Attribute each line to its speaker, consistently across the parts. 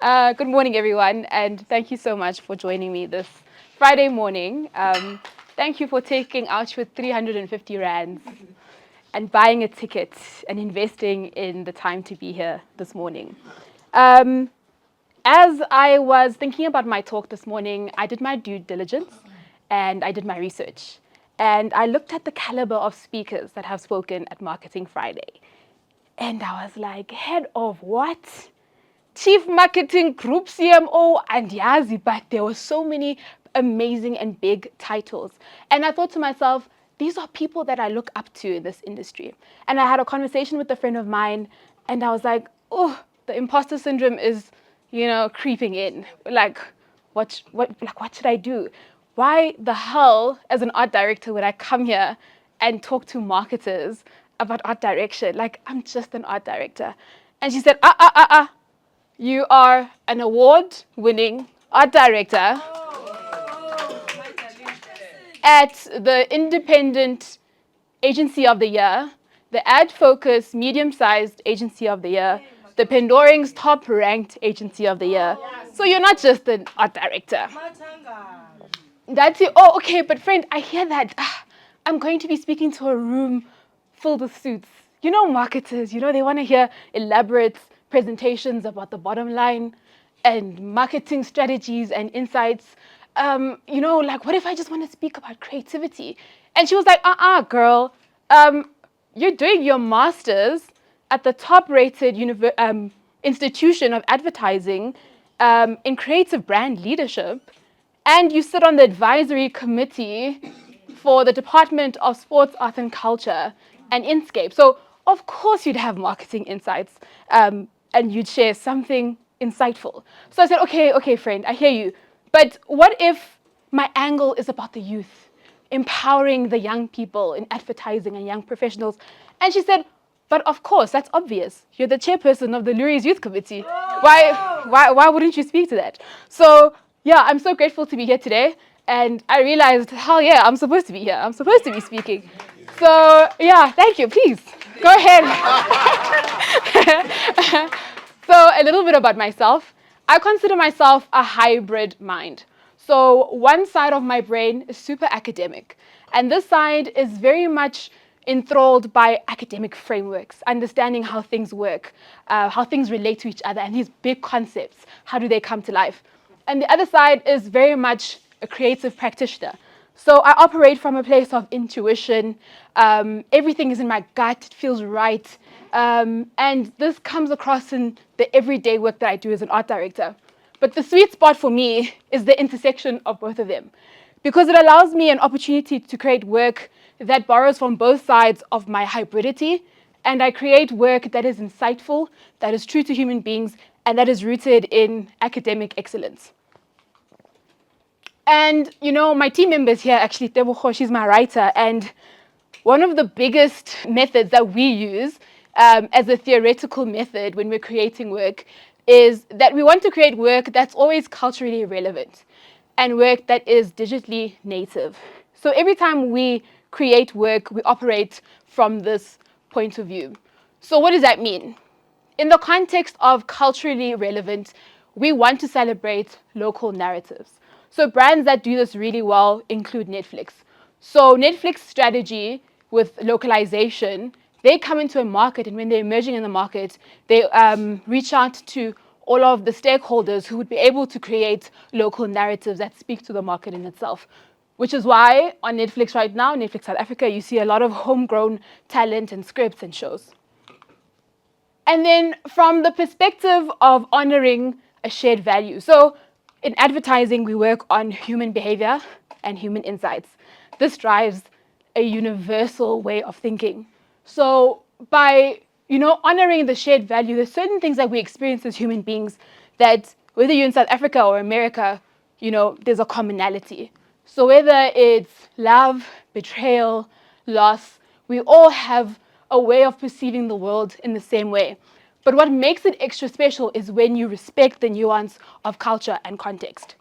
Speaker 1: Good morning, everyone, and thank you so much for joining me this Friday morning. Thank you for taking out your 350 rands and buying a ticket and investing in the time to be here this morning. As I was thinking about my talk this morning, I did my due diligence and I did my research. And I looked at the caliber of speakers that have spoken at Marketing Friday. And I was like, head of what? Chief Marketing Group CMO and Yazi, but there were so many amazing and big titles. And I thought to myself, these are people that I look up to in this industry. And I had a conversation with a friend of mine, and I was like, oh, the imposter syndrome is, creeping in. Like, what should I do? Why the hell, as an art director, would I come here and talk to marketers about art direction? Like, I'm just an art director. And she said, you are an award-winning art director at the Independent Agency of the Year, the Ad Focus Medium-Sized Agency of the Year, the Pendoring's top-ranked Agency of the Year. So you're not just an art director. That's it. Oh, okay, but friend, I hear that. I'm going to be speaking to a room filled with suits. Marketers, they want to hear elaborate presentations about the bottom line and marketing strategies and insights. What if I just want to speak about creativity? And she was like, girl, you're doing your master's at the top-rated institution of advertising in creative brand leadership, and you sit on the advisory committee for the Department of Sports, Art and Culture and Inscape. So of course you'd have marketing insights and you'd share something insightful. So I said, okay, friend, I hear you. But what if my angle is about the youth, empowering the young people in advertising and young professionals? And she said, but of course, that's obvious. You're the chairperson of the Lurie's Youth Committee. Why wouldn't you speak to that? So yeah, I'm so grateful to be here today. And I realized, hell yeah, I'm supposed to be here. I'm supposed to be speaking. So yeah, thank you. Please, go ahead. So a little bit about myself. I consider myself a hybrid mind. So one side of my brain is super academic. And this side is very much enthralled by academic frameworks, understanding how things work, how things relate to each other, and these big concepts, how do they come to life? And the other side is very much a creative practitioner. So I operate from a place of intuition. Everything is in my gut, it feels right. And this comes across in the everyday work that I do as an art director. But the sweet spot for me is the intersection of both of them, because it allows me an opportunity to create work that borrows from both sides of my hybridity, and I create work that is insightful, that is true to human beings, and that is rooted in academic excellence. And, my team members here, actually, Tebogo, she's my writer, and one of the biggest methods that we use as a theoretical method when we're creating work is that we want to create work that's always culturally relevant and work that is digitally native. So every time we create work, we operate from this point of view. So what does that mean? In the context of culturally relevant, we want to celebrate local narratives. So brands that do this really well include Netflix. So Netflix strategy with localization, they come into a market, and when they're emerging in the market, they reach out to all of the stakeholders who would be able to create local narratives that speak to the market in itself. Which is why on Netflix right now, Netflix South Africa, you see a lot of homegrown talent and scripts and shows. And then from the perspective of honoring a shared value. So in advertising, we work on human behavior and human insights. This drives a universal way of thinking. So by honoring the shared value, there's certain things that we experience as human beings that whether you're in South Africa or America, there's a commonality. So whether it's love, betrayal, loss, we all have a way of perceiving the world in the same way. But what makes it extra special is when you respect the nuance of culture and context.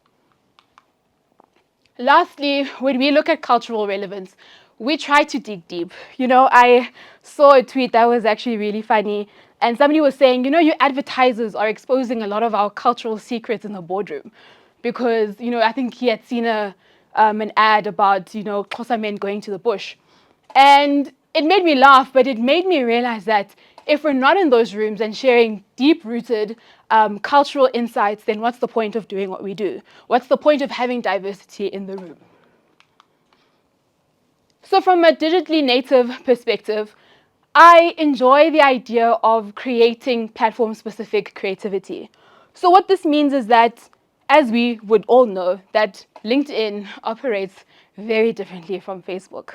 Speaker 1: Lastly, when we look at cultural relevance, we try to dig deep. I saw a tweet that was actually really funny. And somebody was saying, you advertisers are exposing a lot of our cultural secrets in the boardroom. Because, I think he had seen an ad about, Xhosa men going to the bush. And it made me laugh, but it made me realize that if we're not in those rooms and sharing deep-rooted cultural insights, then what's the point of doing what we do? What's the point of having diversity in the room? So from a digitally native perspective, I enjoy the idea of creating platform-specific creativity. So what this means is that, as we would all know, that LinkedIn operates very differently from Facebook.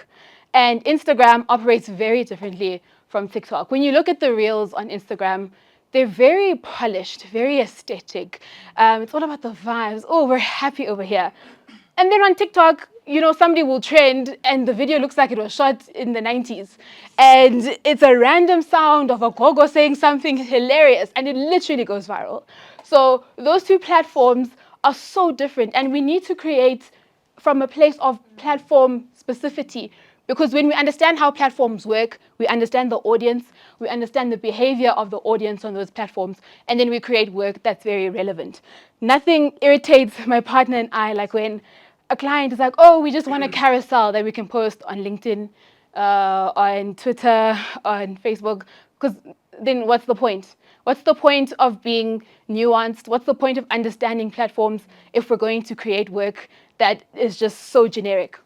Speaker 1: And Instagram operates very differently from TikTok. When you look at the reels on Instagram, they're very polished, very aesthetic. It's all about the vibes. Oh, we're happy over here. And then on TikTok, somebody will trend and the video looks like it was shot in the 90s. And it's a random sound of a gogo saying something hilarious and it literally goes viral. So those two platforms are so different and we need to create from a place of platform specificity. Because when we understand how platforms work, we understand the audience, we understand the behavior of the audience on those platforms, and then we create work that's very relevant. Nothing irritates my partner and I like when a client is like, oh, we just want a carousel that we can post on LinkedIn, on Twitter, on Facebook, because then what's the point? What's the point of being nuanced? What's the point of understanding platforms if we're going to create work that is just so generic?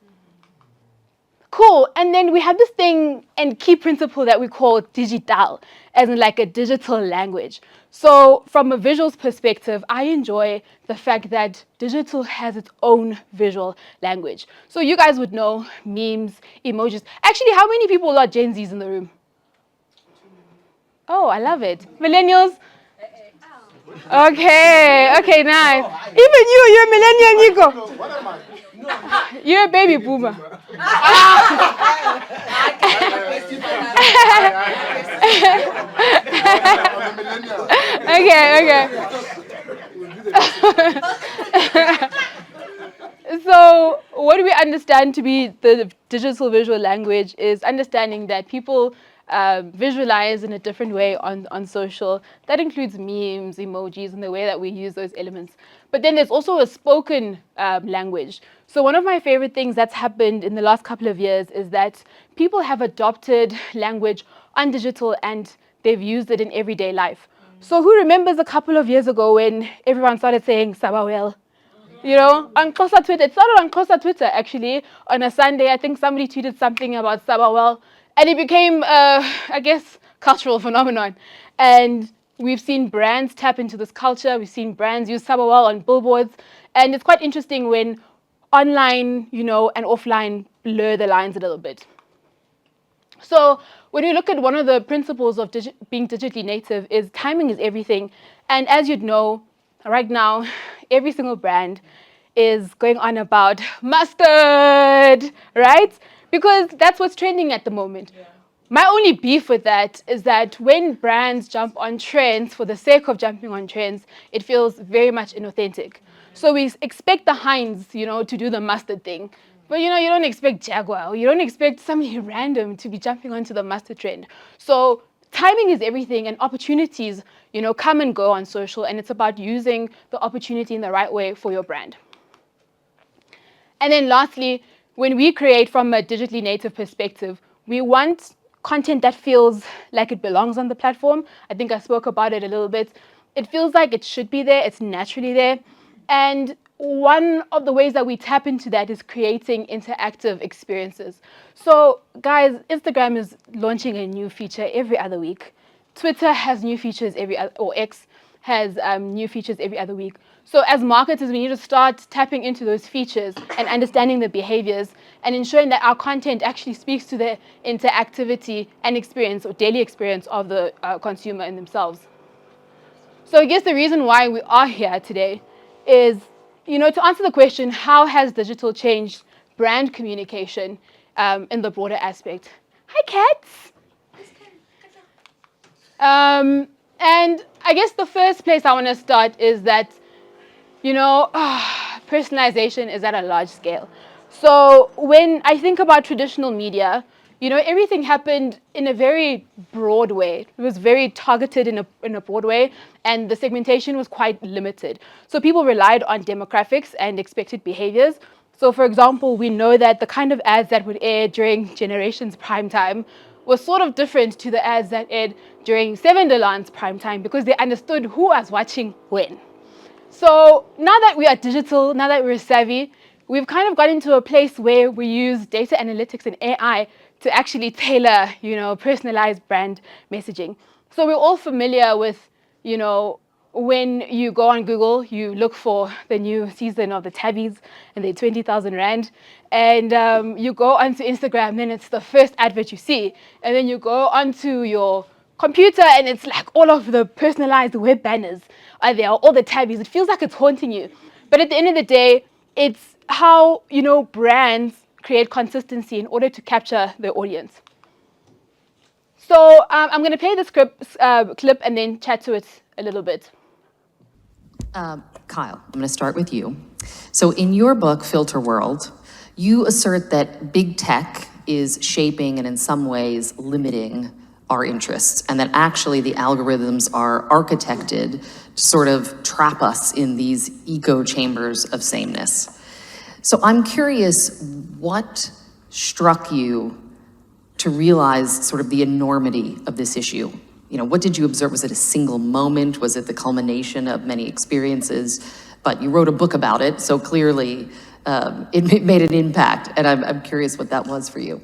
Speaker 1: Cool. And then we have this thing and key principle that we call digital, as in like a digital language. So from a visuals perspective, I enjoy the fact that digital has its own visual language. So you guys would know memes, emojis. Actually, how many people are Gen Zs in the room? Oh, I love it. Millennials? Okay, nice. Even you're a millennial, Nico.
Speaker 2: What am I?
Speaker 1: You're a baby boomer. Okay. So what do we understand to be the digital visual language is understanding that people visualize in a different way on social. That includes memes, emojis, and the way that we use those elements. But then there's also a spoken language. So one of my favorite things that's happened in the last couple of years is that people have adopted language on digital and they've used it in everyday life. So who remembers a couple of years ago when everyone started saying Sabawel? On Xhosa Twitter. It started on Xhosa Twitter, actually. On a Sunday, I think somebody tweeted something about Sabawel. And it became, I guess, cultural phenomenon. And we've seen brands tap into this culture. We've seen brands use Sabawel on billboards. And it's quite interesting when online, and offline blur the lines a little bit. So when you look at one of the principles of being digitally native is timing is everything. And as you'd know, right now, every single brand is going on about mustard, right? Because that's what's trending at the moment. Yeah. My only beef with that is that when brands jump on trends for the sake of jumping on trends, it feels very much inauthentic. So we expect the Heinz, to do the mustard thing. But you don't expect Jaguar, or you don't expect somebody random to be jumping onto the mustard trend. So timing is everything and opportunities, come and go on social, and it's about using the opportunity in the right way for your brand. And then lastly, when we create from a digitally native perspective, we want content that feels like it belongs on the platform. I think I spoke about it a little bit. It feels like it should be there, it's naturally there. And one of the ways that we tap into that is creating interactive experiences. So guys, Instagram is launching a new feature every other week. Twitter has new features or X has new features every other week. So as marketers, we need to start tapping into those features and understanding the behaviors and ensuring that our content actually speaks to the interactivity and experience or daily experience of the consumer in themselves. So I guess the reason why we are here today is, to answer the question, how has digital changed brand communication in the broader aspect? Hi, cats. And I guess the first place I want to start is that, personalization is at a large scale. So when I think about traditional media, everything happened in a very broad way. It was very targeted in a broad way, and the segmentation was quite limited. So people relied on demographics and expected behaviors. So for example, we know that the kind of ads that would air during Generation's prime time was sort of different to the ads that aired during Seven de Lan's prime time because they understood who was watching when. So now that we are digital, now that we're savvy, we've kind of got into a place where we use data analytics and AI to actually tailor, personalized brand messaging. So we're all familiar with, when you go on Google, you look for the new season of the Tabbies and they're 20,000 Rand. And you go onto Instagram, then it's the first advert you see. And then you go onto your computer and it's like all of the personalized web banners are there, all the tabbies. It feels like it's haunting you. But at the end of the day, it's how, brands create consistency in order to capture their audience. So I'm going to play this clip and then chat to it a little bit.
Speaker 2: Kyle, I'm going to start with you. So in your book, Filter World, you assert that big tech is shaping and in some ways limiting our interests, and that actually the algorithms are architected to sort of trap us in these echo chambers of sameness. So I'm curious, what struck you to realize sort of the enormity of this issue? What did you observe? Was it a single moment? Was it the culmination of many experiences? But you wrote a book about it, so clearly it made an impact, and I'm curious what that was for you.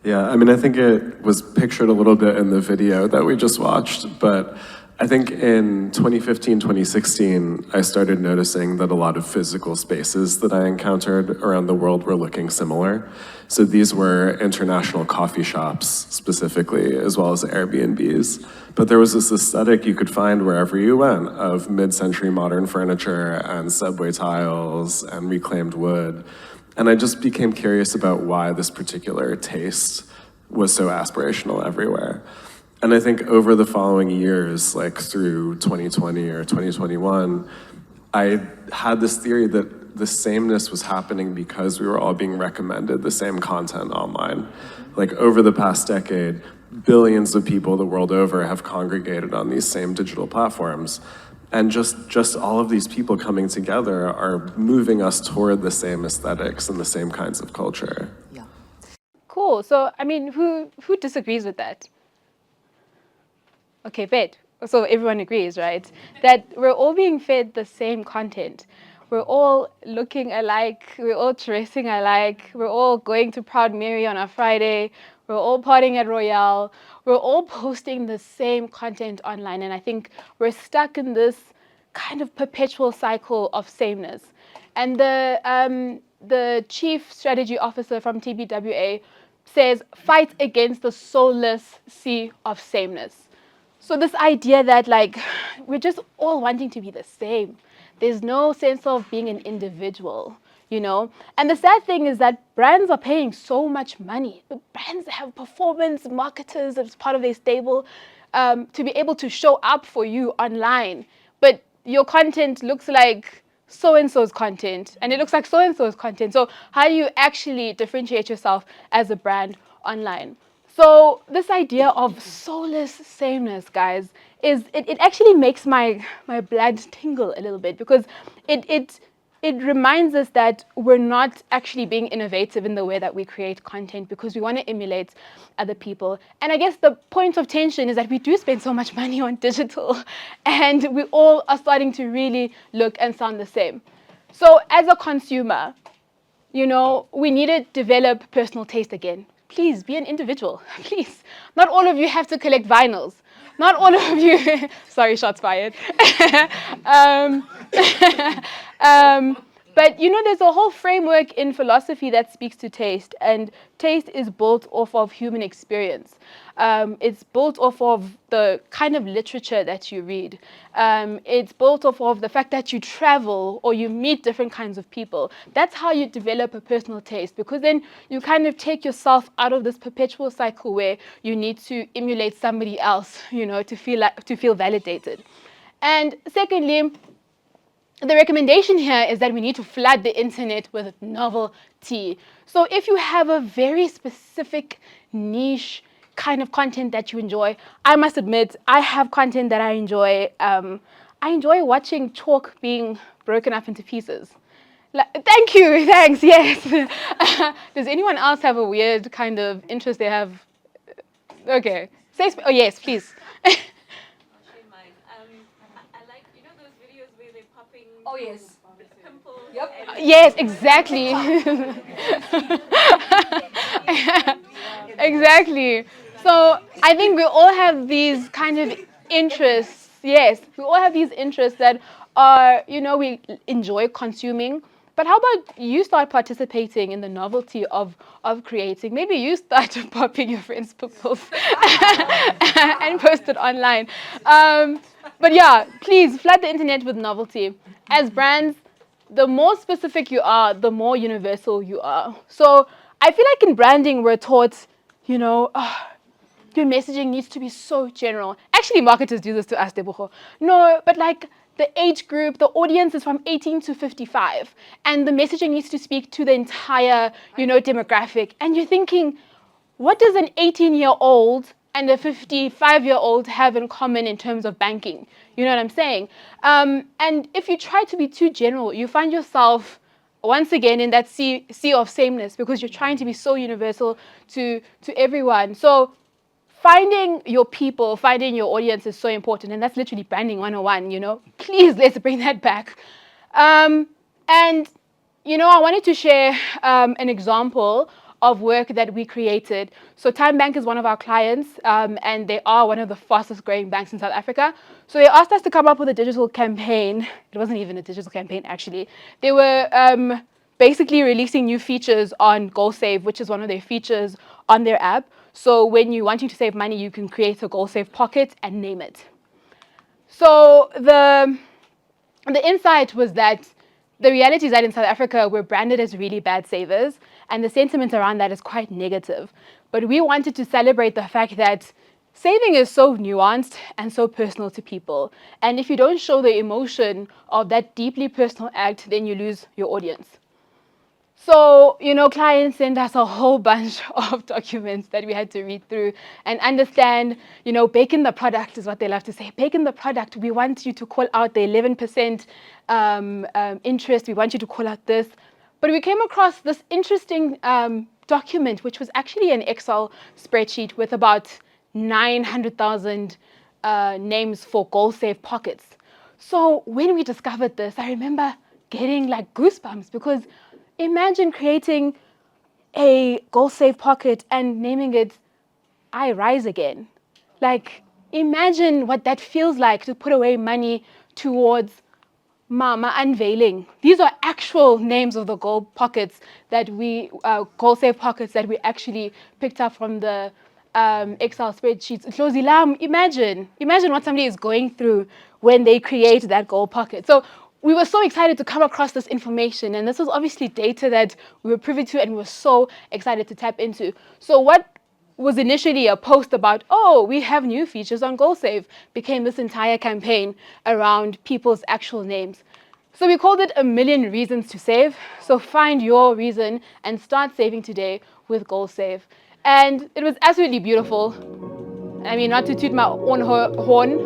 Speaker 3: Yeah, I think it was pictured a little bit in the video that we just watched, but I think in 2015, 2016, I started noticing that a lot of physical spaces that I encountered around the world were looking similar. So these were international coffee shops specifically, as well as Airbnbs. But there was this aesthetic you could find wherever you went of mid-century modern furniture and subway tiles and reclaimed wood. And I just became curious about why this particular taste was so aspirational everywhere. And I think over the following years, like through 2020 or 2021, I had this theory that the sameness was happening because we were all being recommended the same content online. Like over the past decade, billions of people the world over have congregated on these same digital platforms. And just all of these people coming together are moving us toward the same aesthetics and the same kinds of culture.
Speaker 2: Yeah.
Speaker 1: Cool. So, who disagrees with that? Okay, bet. So everyone agrees, right? That we're all being fed the same content. We're all looking alike. We're all dressing alike. We're all going to Proud Mary on a Friday. We're all partying at Royale. We're all posting the same content online. And I think we're stuck in this kind of perpetual cycle of sameness. And the chief strategy officer from TBWA says, fight against the soulless sea of sameness. So this idea that we're just all wanting to be the same. There's no sense of being an individual, And the sad thing is that brands are paying so much money. The brands have performance marketers as part of their stable to be able to show up for you online. But your content looks like so-and-so's content, and it looks like so-and-so's content. So how do you actually differentiate yourself as a brand online? So this idea of soulless sameness, guys, it actually makes my blood tingle a little bit because it reminds us that we're not actually being innovative in the way that we create content because we want to emulate other people. And I guess the point of tension is that we do spend so much money on digital and we all are starting to really look and sound the same. So as a consumer, we need to develop personal taste again. Please be an individual, please. Not all of you have to collect vinyls. Not all of you, sorry, shots fired. But there's a whole framework in philosophy that speaks to taste, and taste is built off of human experience. It's built off of the kind of literature that you read. It's built off of the fact that you travel or you meet different kinds of people. That's how you develop a personal taste, because then you kind of take yourself out of this perpetual cycle where you need to emulate somebody else, to feel validated. And secondly, the recommendation here is that we need to flood the internet with novelty. So if you have a very specific niche kind of content that you enjoy, I must admit, I have content that I enjoy. I enjoy watching chalk being broken up into pieces. Thank you, thanks, yes. Does anyone else have a weird kind of interest they have? Okay. Oh, yes, please.
Speaker 4: Mine. I like, you know those videos where they're popping
Speaker 5: Oh, yes.
Speaker 4: pimples?
Speaker 5: Yep.
Speaker 1: Yes, exactly. Exactly. So I think we all have these kind of interests. Yes, we all have these interests that are, we enjoy consuming. But how about you start participating in the novelty of creating? Maybe you start popping your friends' pimples and post it online. But yeah, please flood the internet with novelty. As brands, the more specific you are, the more universal you are. So I feel like in branding, we're taught, your messaging needs to be so general. Actually, marketers do this to us, Deboho. No, but like the age group, the audience is from 18 to 55, and the messaging needs to speak to the entire, demographic. And you're thinking, what does an 18-year-old and a 55-year-old have in common in terms of banking? You know what I'm saying? And if you try to be too general, you find yourself once again in that sea of sameness, because you're trying to be so universal to everyone. So finding your people, finding your audience is so important, and that's literally branding 101, Please, let's bring that back. And I wanted to share an example of work that we created. So Time Bank is one of our clients, and they are one of the fastest growing banks in South Africa. So they asked us to come up with a digital campaign. It wasn't even a digital campaign, actually. They were basically releasing new features on GoalSave, which is one of their features on their app. So when you're wanting to save money, you can create a GoalSave pocket and name it. So the insight was that the reality is that in South Africa, we're branded as really bad savers, and the sentiment around that is quite negative. But we wanted to celebrate the fact that saving is so nuanced and so personal to people. And if you don't show the emotion of that deeply personal act, then you lose your audience. So, clients send us a whole bunch of documents that we had to read through and understand, bake in the product is what they love to say. Bake in the product. We want you to call out the 11% interest. We want you to call out this. But we came across this interesting document, which was actually an Excel spreadsheet with about 900,000 names for GoalSave pockets. So when we discovered this, I remember getting like goosebumps, because imagine creating a GoalSave pocket and naming it I Rise Again. Like, imagine what that feels like to put away money towards Mama Unveiling. These are actual names of the gold pockets that GoalSave pockets that we actually picked up from the Excel spreadsheets. Imagine what somebody is going through when they create that gold pocket. So we were so excited to come across this information, and this was obviously data that we were privy to and we were so excited to tap into. So what was initially a post about, we have new features on GoalSave, became this entire campaign around people's actual names. So we called it 1,000,000 Reasons to Save. So find your reason and start saving today with GoalSave. And it was absolutely beautiful. I mean, not to toot my own horn,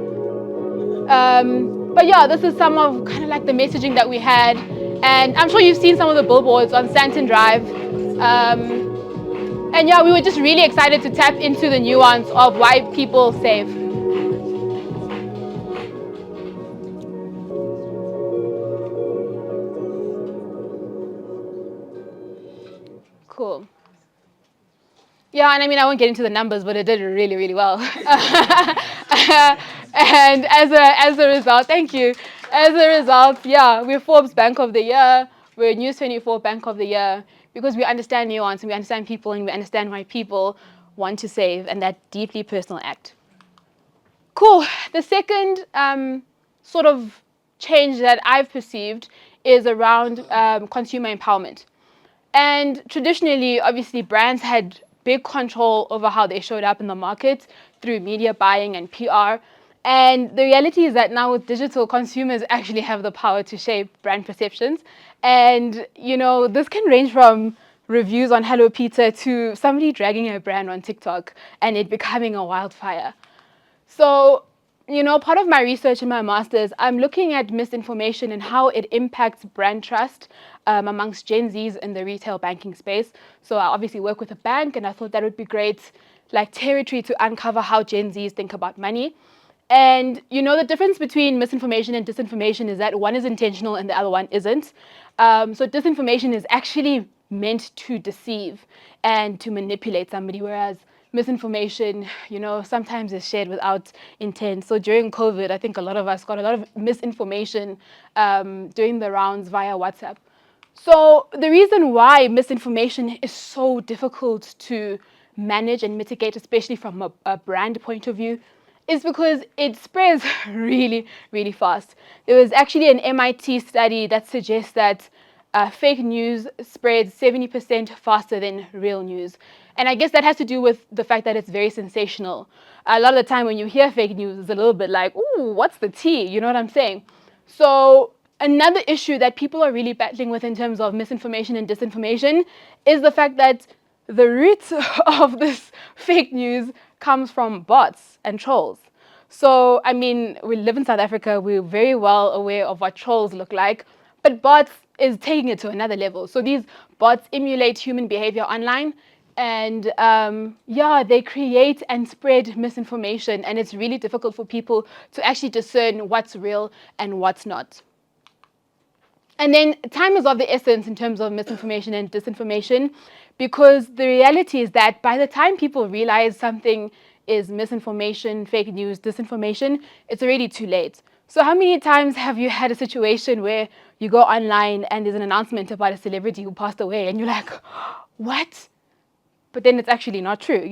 Speaker 1: but yeah, this is some of kind of like the messaging that we had. And I'm sure you've seen some of the billboards on Stanton Drive. And yeah, we were just really excited to tap into the nuance of why people save. Cool. Yeah, and I mean, I won't get into the numbers, but it did really, really well. And as a result, thank you. As a result, yeah, we're Forbes Bank of the Year. We're News 24 Bank of the Year, because we understand nuance and we understand people and we understand why people want to save, and that deeply personal act. Cool. The second sort of change that I've perceived is around consumer empowerment. And traditionally, obviously, brands had big control over how they showed up in the market through media buying and PR. And the reality is that now with digital, consumers actually have the power to shape brand perceptions. And, this can range from reviews on Hello Peter to somebody dragging a brand on TikTok and it becoming a wildfire. So, part of my research in my master's, I'm looking at misinformation and how it impacts brand trust amongst Gen Zs in the retail banking space. So I obviously work with a bank, and I thought that would be great, like territory to uncover how Gen Zs think about money. And the difference between misinformation and disinformation is that one is intentional and the other one isn't. So disinformation is actually meant to deceive and to manipulate somebody, whereas misinformation, sometimes is shared without intent. So during COVID, I think a lot of us got a lot of misinformation doing the rounds via WhatsApp. So the reason why misinformation is so difficult to manage and mitigate, especially from a brand point of view, is because it spreads really, really fast. There was actually an MIT study that suggests that fake news spreads 70% faster than real news. And I guess that has to do with the fact that it's very sensational. A lot of the time when you hear fake news, it's a little bit like, ooh, what's the tea? You know what I'm saying? So another issue that people are really battling with in terms of misinformation and disinformation is the fact that the root of this fake news comes from bots and trolls. So, I mean, we live in South Africa, we're very well aware of what trolls look like, but bots is taking it to another level. So these bots emulate human behavior online, and they create and spread misinformation, and it's really difficult for people to actually discern what's real and what's not. And then time is of the essence in terms of misinformation and disinformation, because the reality is that by the time people realize something is misinformation, fake news, disinformation, it's already too late. So how many times have you had a situation where you go online and there's an announcement about a celebrity who passed away and you're like, what? But then it's actually not true,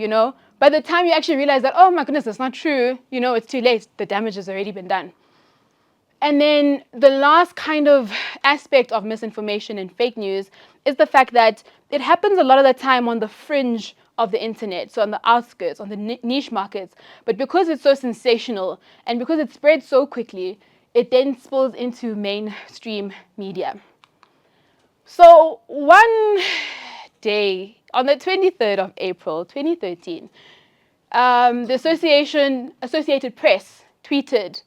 Speaker 1: By the time you actually realize that, oh my goodness, it's not true, it's too late. The damage has already been done. And then the last kind of aspect of misinformation and fake news is the fact that it happens a lot of the time on the fringe of the internet, so on the outskirts, on the niche markets. But because it's so sensational and because it spreads so quickly, it then spills into mainstream media. So one day, on the 23rd of April, 2013, the Associated Press tweeted,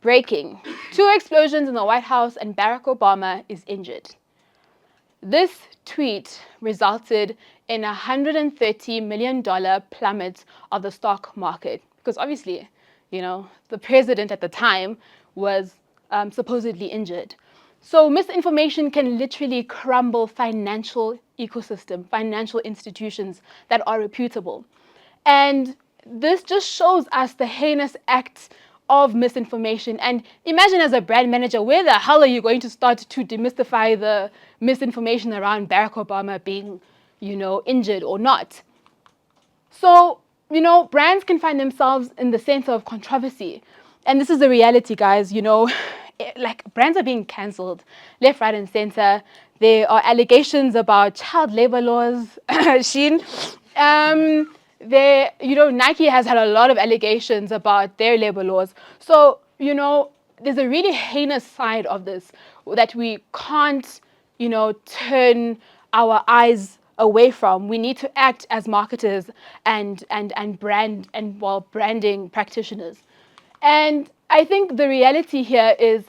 Speaker 1: breaking, 2 explosions in the White House and Barack Obama is injured. This tweet resulted in a $130 million plummet of the stock market, because obviously, the president at the time was supposedly injured. So misinformation can literally crumble financial ecosystem, financial institutions that are reputable. And this just shows us the heinous act of misinformation. And imagine, as a brand manager, where the hell are you going to start to demystify the misinformation around Barack Obama being, injured or not? So, brands can find themselves in the center of controversy. And this is the reality, guys, like brands are being cancelled left, right, and center. There are allegations about child labor laws, Sheen. Nike has had a lot of allegations about their labor laws. So, there's a really heinous side of this that we can't, turn our eyes away from. We need to act as marketers and branding practitioners. And I think the reality here is,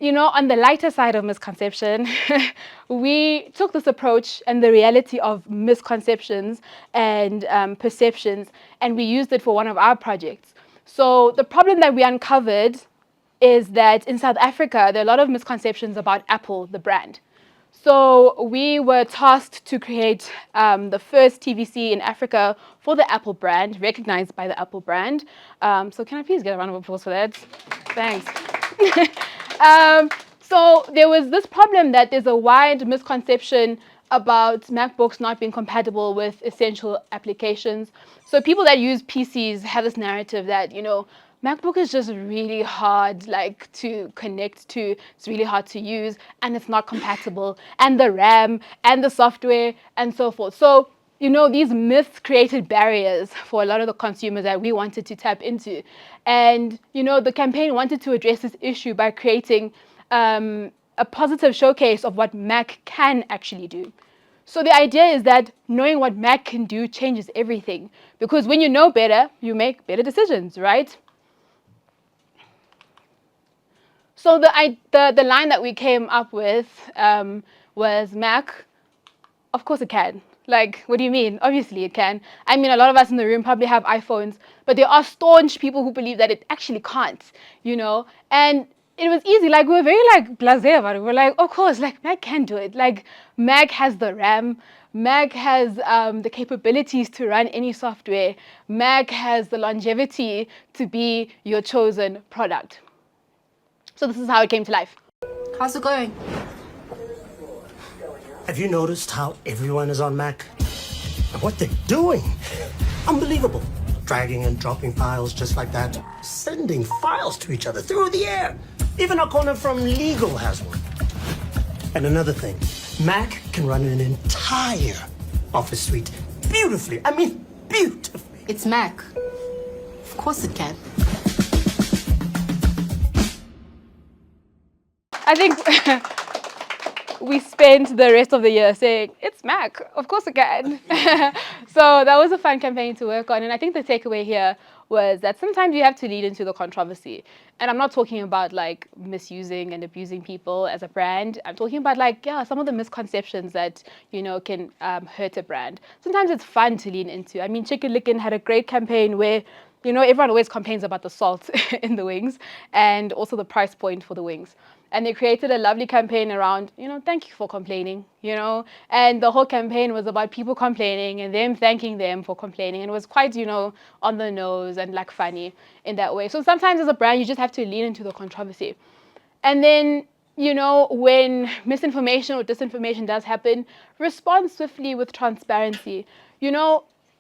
Speaker 1: on the lighter side of misconception, we took this approach and the reality of misconceptions and perceptions, and we used it for one of our projects. So the problem that we uncovered is that in South Africa, there are a lot of misconceptions about Apple, the brand. So we were tasked to create the first TVC in Africa for the Apple brand, recognized by the Apple brand. So can I please get a round of applause for that? Thanks. So there was this problem that there's a wide misconception about MacBooks not being compatible with essential applications. So people that use PCs have this narrative that, MacBook is just really hard to connect to, it's really hard to use, and it's not compatible, and the RAM and the software and so forth. So these myths created barriers for a lot of the consumers that we wanted to tap into. And, the campaign wanted to address this issue by creating a positive showcase of what Mac can actually do. So the idea is that knowing what Mac can do changes everything. Because when you know better, you make better decisions, right? So the line that we came up with was Mac, of course it can. Like, what do you mean? Obviously it can. I mean, a lot of us in the room probably have iPhones, but there are staunch people who believe that it actually can't, And it was easy. Like, we were very, like, blasé about it. We're like, of course, like, Mac can do it. Like, Mac has the RAM. Mac has the capabilities to run any software. Mac has the longevity to be your chosen product. So this is how it came to life.
Speaker 5: How's it going?
Speaker 6: Have you noticed how everyone is on Mac? And what they're doing? Unbelievable. Dragging and dropping files just like that. Sending files to each other through the air. Even our corner from legal has one. And another thing, Mac can run an entire Office suite beautifully. I mean, beautifully.
Speaker 5: It's Mac. Of course it can.
Speaker 1: I think we spent the rest of the year saying, it's Mac, of course it can. So that was a fun campaign to work on. And I think the takeaway here was that sometimes you have to lead into the controversy. And I'm not talking about like misusing and abusing people as a brand. I'm talking about some of the misconceptions that, can hurt a brand. Sometimes it's fun to lean into. I mean, Chicken Licken had a great campaign where everyone always complains about the salt in the wings and also the price point for the wings. And they created a lovely campaign around, thank you for complaining, and the whole campaign was about people complaining and them thanking them for complaining. And it was quite, on the nose and like funny in that way. So sometimes as a brand, you just have to lean into the controversy. And then, when misinformation or disinformation does happen, respond swiftly with transparency.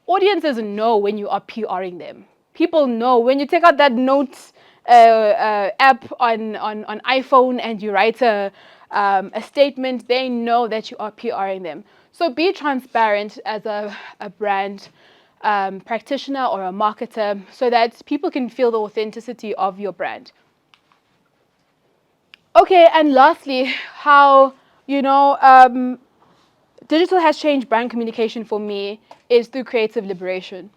Speaker 1: Audiences know when you are PRing them. People know when you take out that note app on iPhone and you write a statement, they know that you are PRing them. So be transparent as a brand practitioner or a marketer so that people can feel the authenticity of your brand. Okay, and lastly, how, digital has changed brand communication for me is through creative liberation.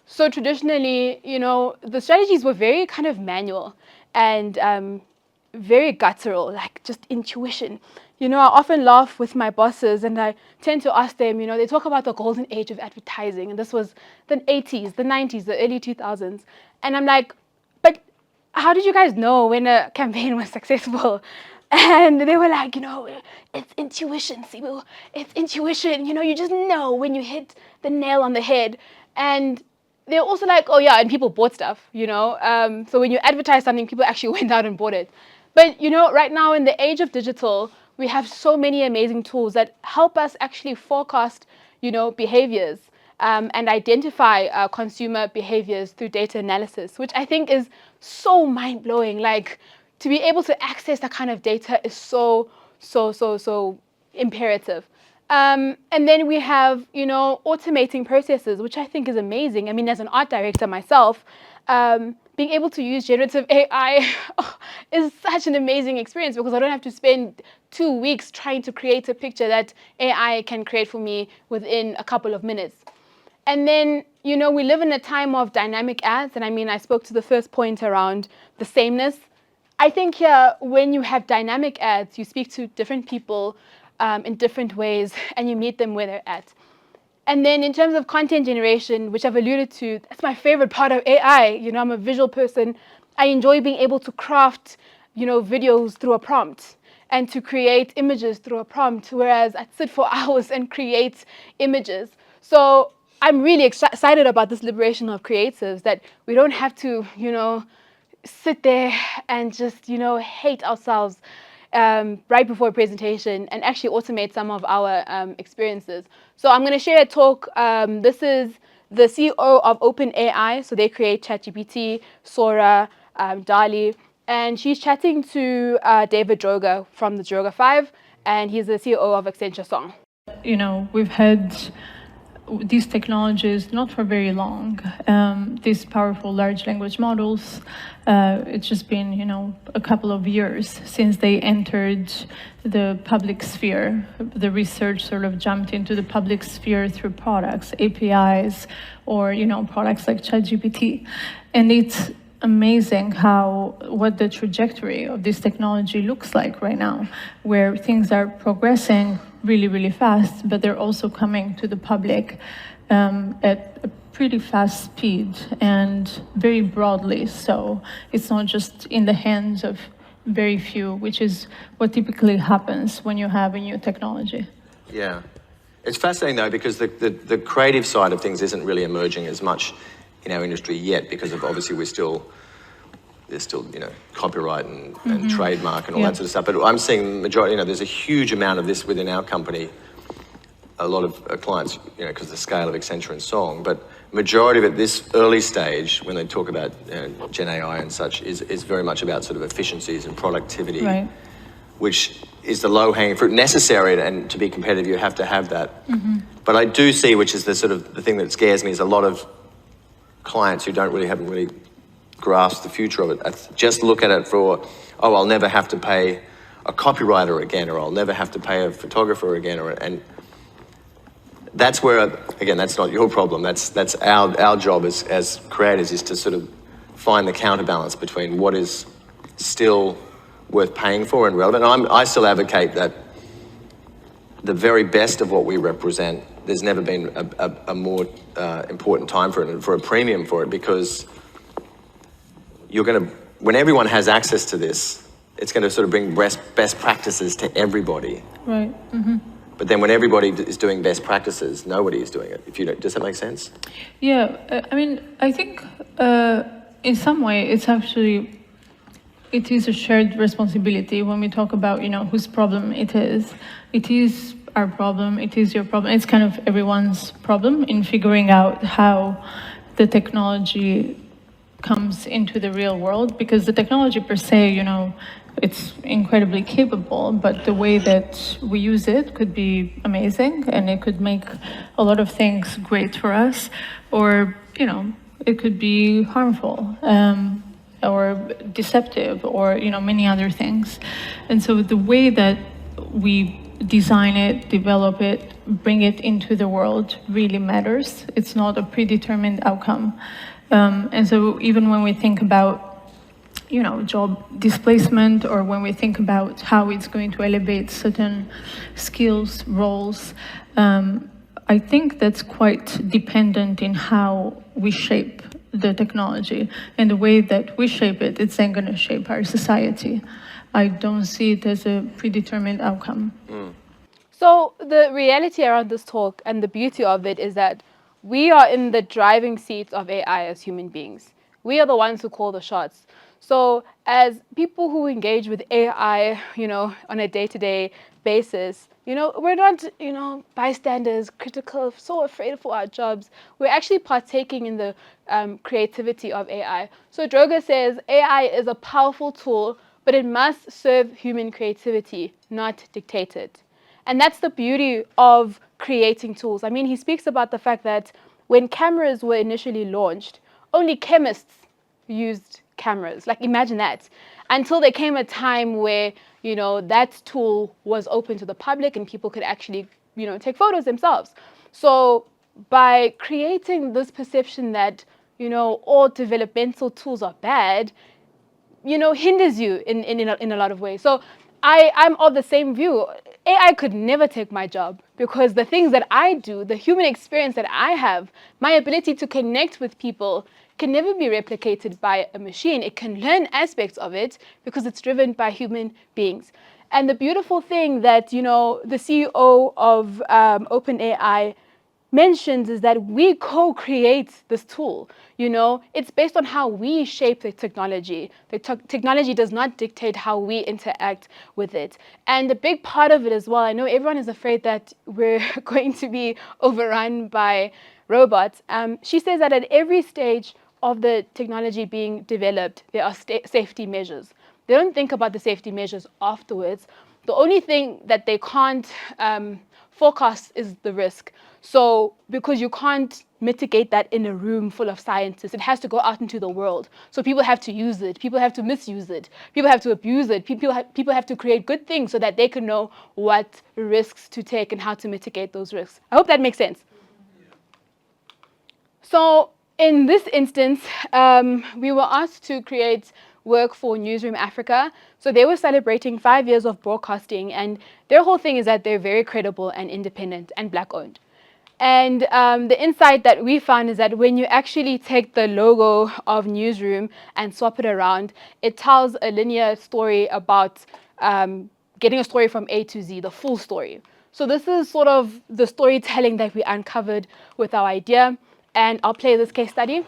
Speaker 1: So traditionally, the strategies were very kind of manual and very guttural, like just intuition. I often laugh with my bosses and I tend to ask them, they talk about the golden age of advertising. And this was the 80s, the 90s, the early 2000s. And I'm like, but how did you guys know when a campaign was successful? And they were like, it's intuition, Sibu. It's intuition. You just know when you hit the nail on the head. And they're also like, oh yeah, and people bought stuff, So when you advertise something, people actually went out and bought it. But, right now in the age of digital, we have so many amazing tools that help us actually forecast, behaviors and identify consumer behaviors through data analysis, which I think is so mind-blowing. Like, to be able to access that kind of data is so imperative. And then we have, automating processes, which I think is amazing. I mean, as an art director myself, being able to use generative AI is such an amazing experience because I don't have to spend 2 weeks trying to create a picture that AI can create for me within a couple of minutes. And then, we live in a time of dynamic ads. And I mean, I spoke to the first point around the sameness. I think here, when you have dynamic ads, you speak to different people in different ways, and you meet them where they're at. And then in terms of content generation, which I've alluded to, that's my favorite part of AI. I'm a visual person. I enjoy being able to craft, videos through a prompt and to create images through a prompt, whereas I'd sit for hours and create images. So I'm really excited about this liberation of creatives, that we don't have to, sit there and just, hate ourselves right before a presentation and actually automate some of our experiences. So I'm going to share a talk. This is the CEO of OpenAI. So they create ChatGPT, Sora, DALL-E. And she's chatting to David Droga from the Droga 5. And he's the CEO of Accenture Song.
Speaker 7: We've had these technologies not for very long. These powerful large language models, it's just been, a couple of years since they entered the public sphere. The research sort of jumped into the public sphere through products, APIs, or, products like ChatGPT. And it's amazing what the trajectory of this technology looks like right now, where things are progressing really, really fast, but they're also coming to the public at a pretty fast speed and very broadly. So it's not just in the hands of very few, which is what typically happens when you have a new technology.
Speaker 8: Yeah. It's fascinating, though, because the creative side of things isn't really emerging as much in our industry yet, because of obviously there's still copyright and trademark and all that sort of stuff. But I'm seeing majority, there's a huge amount of this within our company. A lot of clients, because of the scale of Accenture and Song, but majority of it, this early stage, when they talk about Gen AI and such, is very much about sort of efficiencies and productivity,
Speaker 7: Right.
Speaker 8: which is the low-hanging fruit. Necessary, and to be competitive, you have to have that. But I do see, which is the thing that scares me, is a lot of clients who haven't really grasped the future of it. I just look at it for, I'll never have to pay a copywriter again, or I'll never have to pay a photographer again, and that's where, again, that's not your problem. That's our job as creators, is to sort of find the counterbalance between what is still worth paying for and relevant. I still advocate that the very best of what we represent, there's never been a more important time for it and for a premium for it, because when everyone has access to this, it's going to sort of bring best practices to everybody.
Speaker 7: Right.
Speaker 8: But then when everybody is doing best practices, nobody is doing it. Does that make sense?
Speaker 7: Yeah, I think in some way it is a shared responsibility when we talk about, whose problem it is. It is our problem, it is your problem. It's kind of everyone's problem in figuring out how the technology comes into the real world, because the technology per se, it's incredibly capable, but the way that we use it could be amazing, and it could make a lot of things great for us, or, it could be harmful, or deceptive, or, many other things. And so the way that we design it, develop it, bring it into the world really matters. It's not a predetermined outcome. And so even when we think about, job displacement, or when we think about how it's going to elevate certain skills, roles, I think that's quite dependent in how we shape the technology. And the way that we shape it, it's then going to shape our society. I don't see it as a predetermined outcome.
Speaker 1: So the reality around this talk and the beauty of it is that we are in the driving seat of AI as human beings. We are the ones who call the shots. So as people who engage with AI, on a day-to-day basis, we're not, bystanders, critical, so afraid for our jobs. We're actually partaking in the creativity of AI. So Droga says AI is a powerful tool, but it must serve human creativity, not dictate it. And that's the beauty of creating tools. He speaks about the fact that when cameras were initially launched, only chemists used cameras. Like, imagine that. Until there came a time where, that tool was open to the public and people could actually, take photos themselves. So by creating this perception that, all developmental tools are bad, hinders you in a lot of ways. So I'm of the same view. AI could never take my job, because the things that I do, the human experience that I have, my ability to connect with people can never be replicated by a machine. It can learn aspects of it because it's driven by human beings. And the beautiful thing that, the CEO of OpenAI mentions is that we co-create this tool. It's based on how we shape the technology. The technology does not dictate how we interact with it. And a big part of it as well, I know everyone is afraid that we're going to be overrun by robots. She says that at every stage of the technology being developed, there are safety measures. They don't think about the safety measures afterwards. The only thing that they can't forecast is the risk. So because you can't mitigate that in a room full of scientists, it has to go out into the world. So people have to use it, people have to misuse it, people have to abuse it, people have to create good things so that they can know what risks to take and how to mitigate those risks. I hope that makes sense. So in this instance, we were asked to create work for Newsroom Africa. So they were celebrating 5 years of broadcasting, and their whole thing is that they're very credible and independent and Black owned. And the insight that we found is that when you actually take the logo of Newsroom and swap it around, it tells a linear story about getting a story from A to Z, the full story. So this is sort of the storytelling that we uncovered with our idea. And I'll play this case study.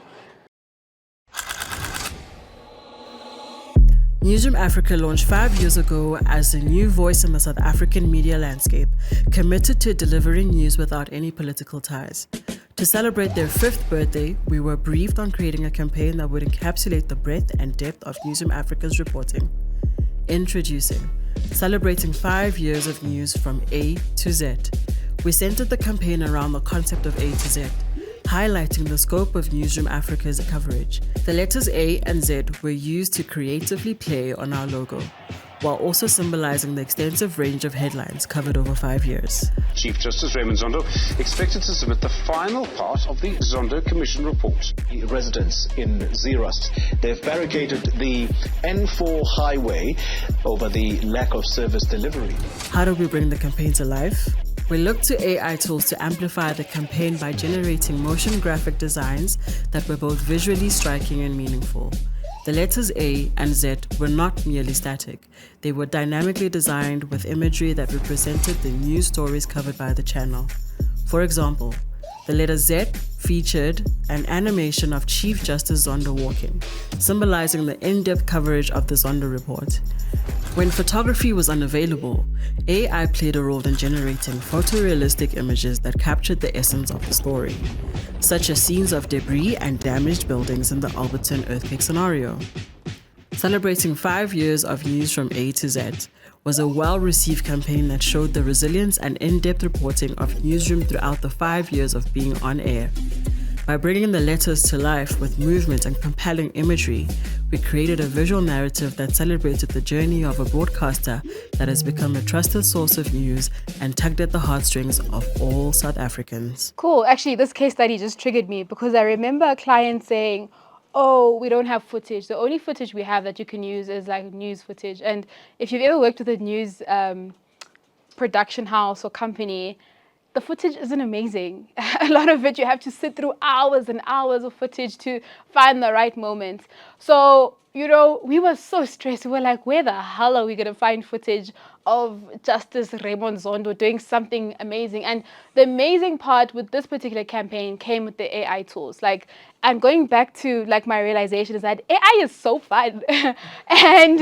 Speaker 9: Newsroom Africa launched 5 years ago as a new voice in the South African media landscape, committed to delivering news without any political ties. To celebrate their 5th birthday, we were briefed on creating a campaign that would encapsulate the breadth and depth of Newsroom Africa's reporting. Introducing, celebrating 5 years of news from A to Z. We centered the campaign around the concept of A to Z, highlighting the scope of Newsroom Africa's coverage. The letters A and Z were used to creatively play on our logo, while also symbolizing the extensive range of headlines covered over 5 years.
Speaker 10: Chief Justice Raymond Zondo expected to submit the final part of the Zondo Commission report.
Speaker 11: The residents in Zeerust, they've barricaded the N4 highway over the lack of service delivery.
Speaker 9: How do we bring the campaign to life? We looked to AI tools to amplify the campaign by generating motion graphic designs that were both visually striking and meaningful. The letters A and Z were not merely static. They were dynamically designed with imagery that represented the news stories covered by the channel. For example, the letter Z featured an animation of Chief Justice Zondo walking, symbolizing the in-depth coverage of the Zondo report. When photography was unavailable, AI played a role in generating photorealistic images that captured the essence of the story, such as scenes of debris and damaged buildings in the Alberton earthquake scenario. Celebrating 5 years of news from A to Z was a well-received campaign that showed the resilience and in-depth reporting of Newsroom throughout the 5 years of being on air. By bringing the letters to life with movement and compelling imagery, we created a visual narrative that celebrated the journey of a broadcaster that has become a trusted source of news and tugged at the heartstrings of all South Africans.
Speaker 1: Cool. Actually, this case study just triggered me because I remember a client saying, oh, we don't have footage. The only footage we have that you can use is like news footage. And if you've ever worked with a news production house or company, the footage isn't amazing. A lot of it, you have to sit through hours and hours of footage to find the right moments. So, you know, we were so stressed. We were like, where the hell are we going to find footage of Justice Raymond Zondo doing something amazing? And the amazing part with this particular campaign came with the AI tools. Like, and going back to like my realization is that AI is so fun. And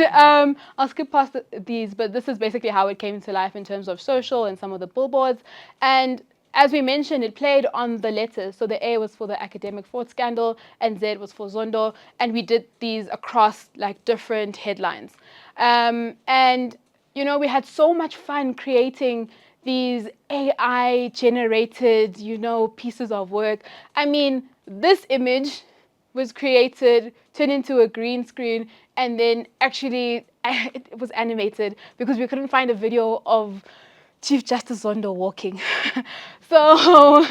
Speaker 1: I'll skip past these, but this is basically how it came to life in terms of social and some of the billboards. And as we mentioned, it played on the letters. So the A was for the academic fraud scandal and Z was for Zondo. And we did these across like different headlines. And, you know, we had so much fun creating these AI generated, you know, pieces of work. I mean, this image was created, turned into a green screen, and then actually it was animated because we couldn't find a video of Chief Justice Zondo walking. So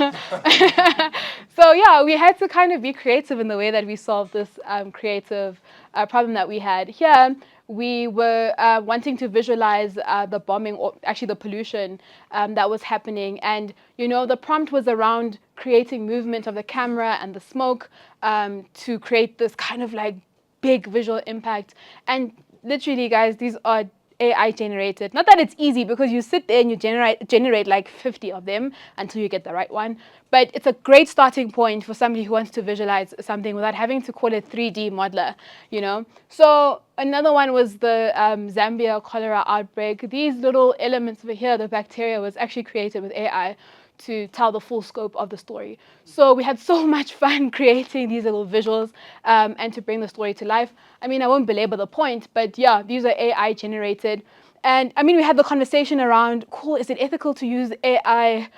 Speaker 1: yeah, we had to kind of be creative in the way that we solved this creative problem that we had. Here, we were wanting to visualize the bombing, or actually the pollution that was happening. And, you know, the prompt was around creating movement of the camera and the smoke to create this kind of like big visual impact. And literally, guys, these are AI generated. Not that it's easy because you sit there and you generate like 50 of them until you get the right one. But it's a great starting point for somebody who wants to visualize something without having to call it 3D modeler, you know. So another one was the Zambia cholera outbreak. These little elements over here, the bacteria, was actually created with AI to tell the full scope of the story. So we had so much fun creating these little visuals and to bring the story to life. I mean, I won't belabor the point, but yeah, these are AI generated. And I mean, we had the conversation around, cool, is it ethical to use AI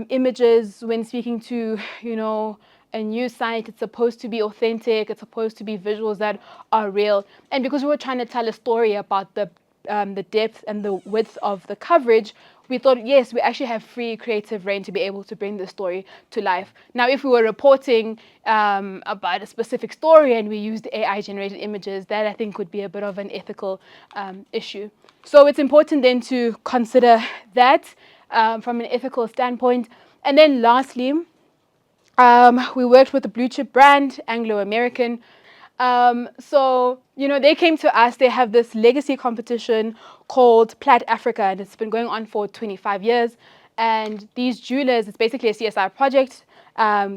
Speaker 1: images when speaking to, a news site? It's supposed to be authentic. It's supposed to be visuals that are real. And because we were trying to tell a story about the depth and the width of the coverage, we thought, yes, we actually have free creative reign to be able to bring the story to life. Now, if we were reporting about a specific story and we used AI-generated images, that I think would be a bit of an ethical issue. So it's important then to consider that from an ethical standpoint. And then lastly, we worked with a blue chip brand, Anglo-American. So, they came to us. They have this legacy competition called Plat Africa, and it's been going on for 25 years. And these jewelers, it's basically a CSI project.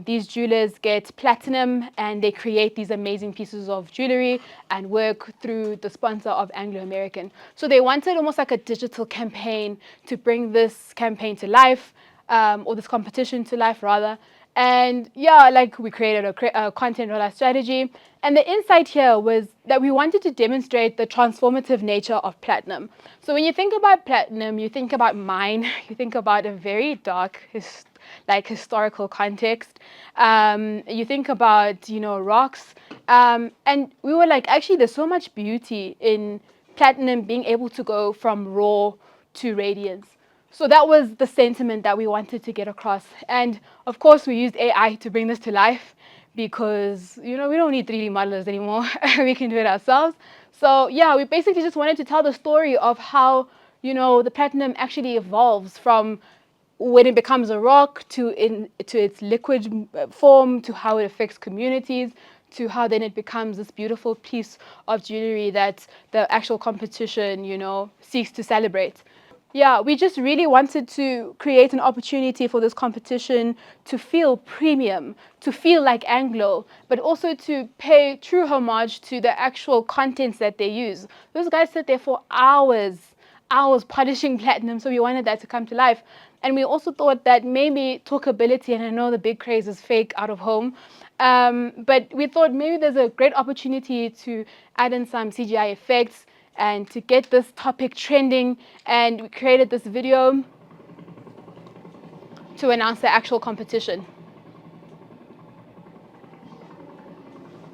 Speaker 1: These jewelers get platinum and they create these amazing pieces of jewelry and work through the sponsor of Anglo-American. So they wanted almost like a digital campaign to bring this campaign to life, or this competition to life rather. And yeah, like we created a content rollout strategy. And the insight here was that we wanted to demonstrate the transformative nature of platinum. So when you think about platinum, you think about mine, you think about a very dark, historical context. You think about, rocks. And we were like, actually, there's so much beauty in platinum being able to go from raw to radiance. So that was the sentiment that we wanted to get across. And of course, we used AI to bring this to life because, we don't need 3D modelers anymore. We can do it ourselves. So yeah, we basically just wanted to tell the story of how, the platinum actually evolves from when it becomes a rock to its liquid form, to how it affects communities, to how then it becomes this beautiful piece of jewelry that the actual competition, seeks to celebrate. Yeah, we just really wanted to create an opportunity for this competition to feel premium, to feel like Anglo, but also to pay true homage to the actual contents that they use. Those guys sit there for hours polishing platinum, so we wanted that to come to life. And we also thought that maybe talkability, and I know the big craze is fake out of home, but we thought maybe there's a great opportunity to add in some CGI effects and to get this topic trending, and we created this video to announce the actual competition.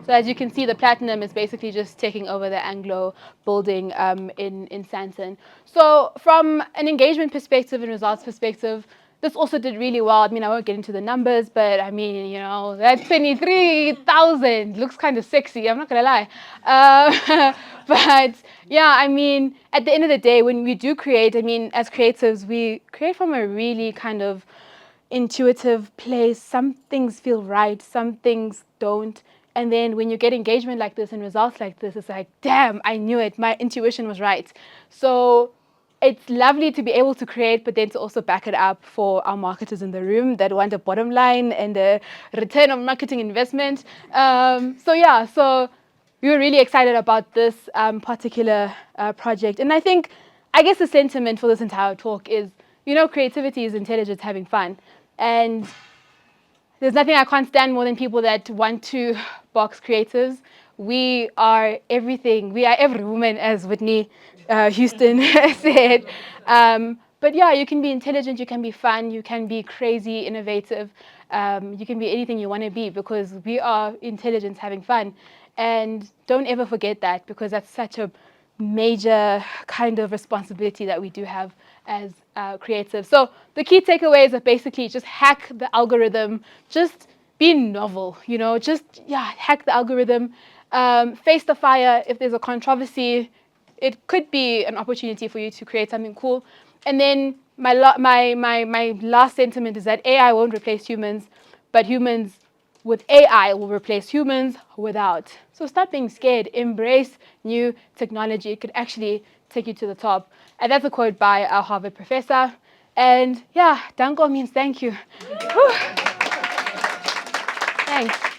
Speaker 1: So as you can see, the platinum is basically just taking over the Anglo building in Sandton. So from an engagement perspective and results perspective, this also did really well. I mean, I won't get into the numbers, but I mean, that 23,000 looks kind of sexy. I'm not going to lie. But yeah, I mean, at the end of the day, when we do create, I mean, as creatives, we create from a really kind of intuitive place. Some things feel right, some things don't. And then when you get engagement like this and results like this, it's like, damn, I knew it. My intuition was right. So it's lovely to be able to create, but then to also back it up for our marketers in the room that want a bottom line and a return on marketing investment. So we were really excited about this particular project. And I guess the sentiment for this entire talk is, creativity is intelligence having fun. And there's nothing I can't stand more than people that want to box creatives. We are everything. We are every woman, as Whitney Houston said. But yeah, you can be intelligent, you can be fun, you can be crazy, innovative. You can be anything you want to be, because we are intelligence having fun. And don't ever forget that, because that's such a major kind of responsibility that we do have as creatives. So the key takeaways are basically just hack the algorithm, just be novel, hack the algorithm, face the fire. If there's a controversy, it could be an opportunity for you to create something cool. And then my last sentiment is that AI won't replace humans, but humans with AI will replace humans without. So stop being scared. Embrace new technology. It could actually take you to the top. And that's a quote by our Harvard professor. And yeah, danko means thank you. Thanks.